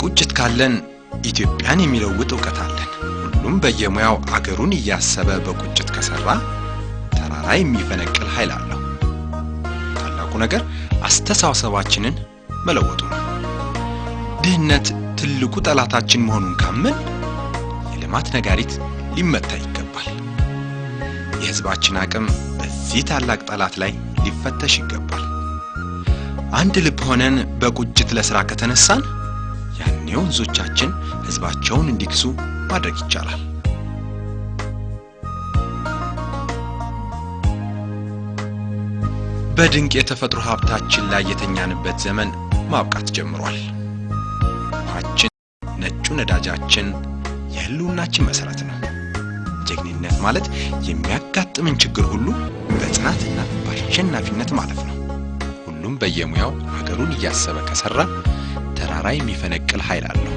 ቁጭት ካለን ኢትዮጵያን የሚለውጥ ዕውቀት አለን ሁሉም በየሙያው አገሩን ያያሰበ በቁጭት ከሰራ ተራራ የሚፈነቅል ኃይል አለው ታላቁ ነገር አስተሳሰባችንን መለወጡ ነው ድህነት ትልቁ ጠላታችን መሆኑን ካመን የልማት ነጋሪት ሊመታ ይገባል የህዝባችን አቅም በዚህ ታላቅ ጠላት ላይ ሊፈተሽ ይገባል አንድ ልብ ሆነን በቁጭት ለስራ ከተነሳን ያኔው ወንዞቻችን ህዝባቸውን እንዲክሱ ማድረግ ይቻላል በድንቅ የተፈጥሮ ሀብታችን ላይ የተኛንበት ዘመን ማብቃት ጀምሯል ሀችን ነጩ ነዳጃችን የህልውናችን መሰረት ነው ጀግንነት ማለት የሚያጋጥምን ችግር ሁሉ በጽናትና በአሸናፊነት ማለፍ ነው ሁሉም በየሙያው ሀገሩን ያያሰበ ከሰራ ተራራ የሚፈነቅል ኃይል አለው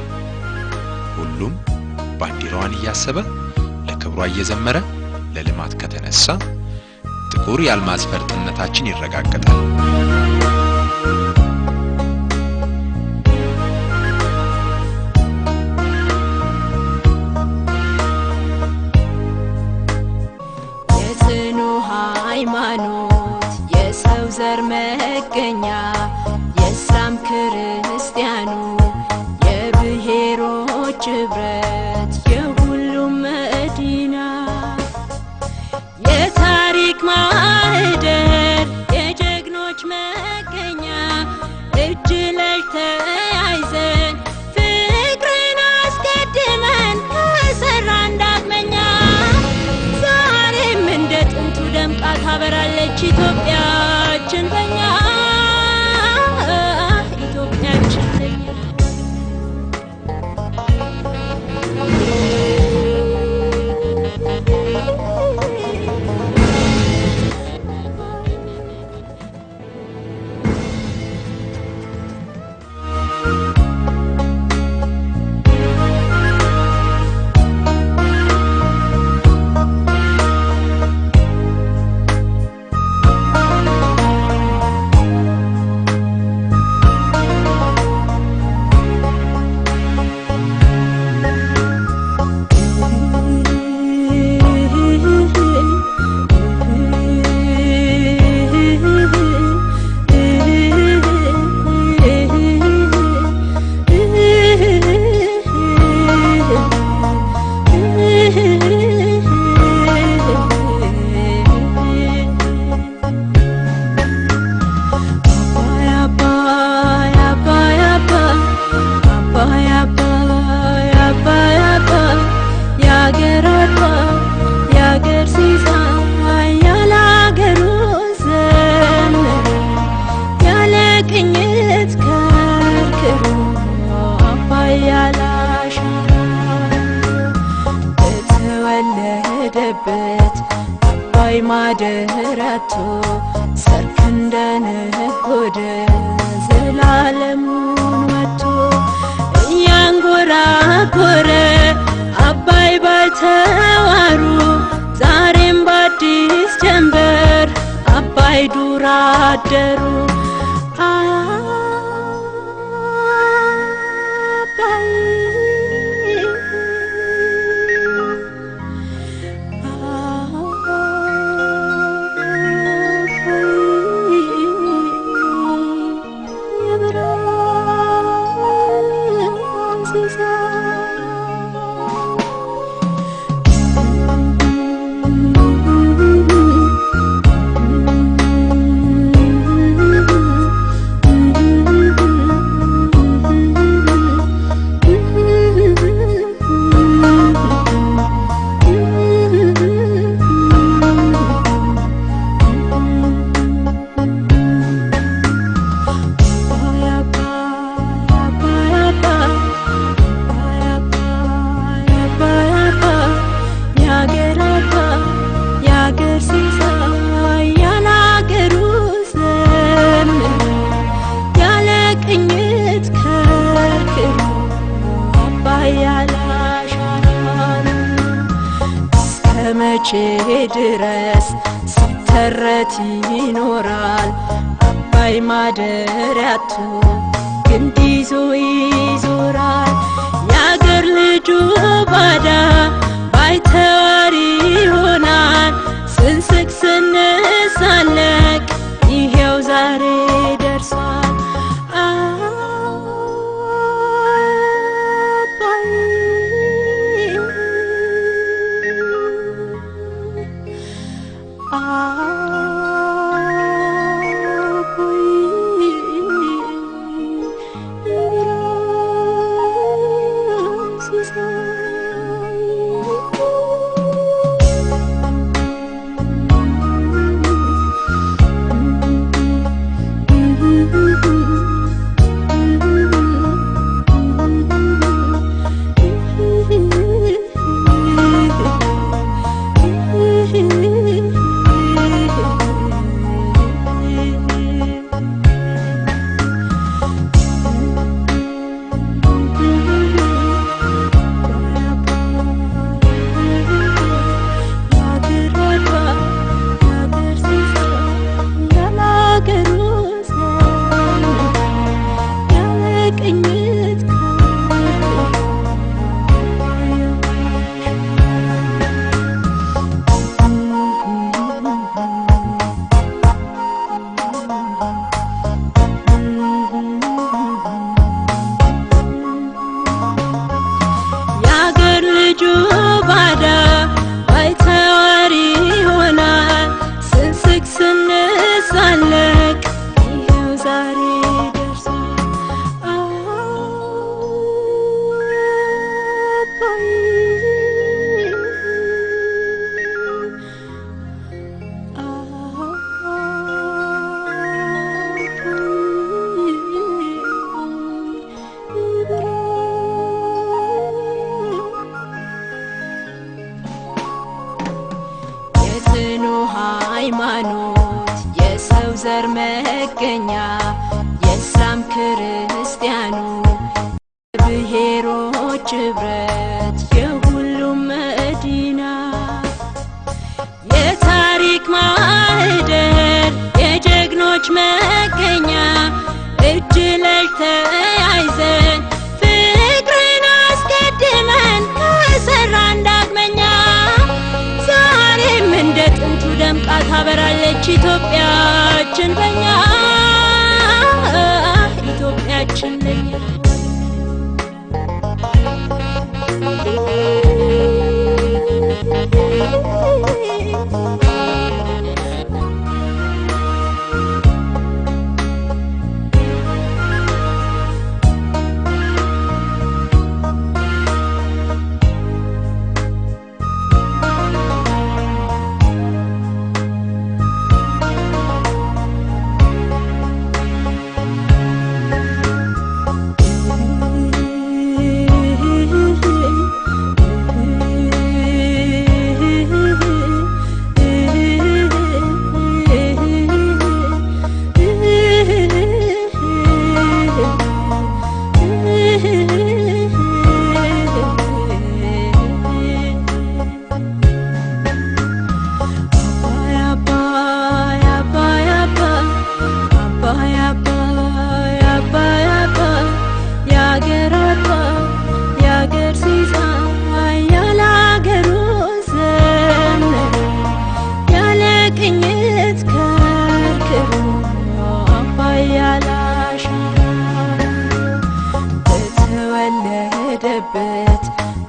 ሁሉም ባንዲራዋን ያያሰበ ለክብሯ እየዘመረ ለልማት ከተነሳ ጥቁር ያልማዝ ፈርጥነታችን ይረጋገጣል የጽኑ ሃይማኖት የሰው ዘር መገኛ የእስላም ክርስቲያኑ የብሔሮች ህብረት የሁሉም መዲና የታሪክ ማህደር የጀግኖች መገኛ እጅ ለእጅ ተያይዘን ፍቅርን አስቀድመን ከሰራን ዳግመኛ ዛሬም እንደ ጥንቱ ደምቃ ታበራለች ኢትዮጵያችን በኛ ኢትዮጵያችን ለኛ አባይ ማደራቶ ሰርክ እንደነጎደ ዘላለሙን ወጥቶ ያንጎራጎረ አባይ ባልተዋሩ ዛሬም በአዲስ ጀንበር አባይ ዱር አደሩ መቼ ድረስ ሲተረት ይኖራል አባይ ማደሪያቱ ግንድ ይዞ ይዞራል ዘር መገኛ የእስላም ክርስቲያኑ ብሔሮች ኅብረት የሁሉም መዲና የታሪክ ማህደር የጀግኖች መገኛ እጅ ለእጅ ተያይዘን ፍቅርን አስቀድመን ከሠራን ዳግመኛ ዛሬም እንደ ጥንቱ ደምቃ ታበራለች ኢትዮጵያችን በኛ ኢትዮጵያችን ለኛ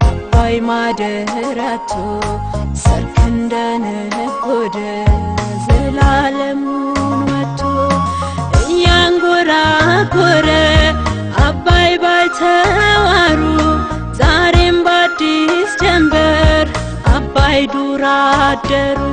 አባይ ማደራቶ ሰርክ እንደነጎደ ዘላለሙን ወጥቶ እያንጎራጎረ አባይ ባይተዋሩ ዛሬም በአዲስ ጀንበር አባይ ዱር አደሩ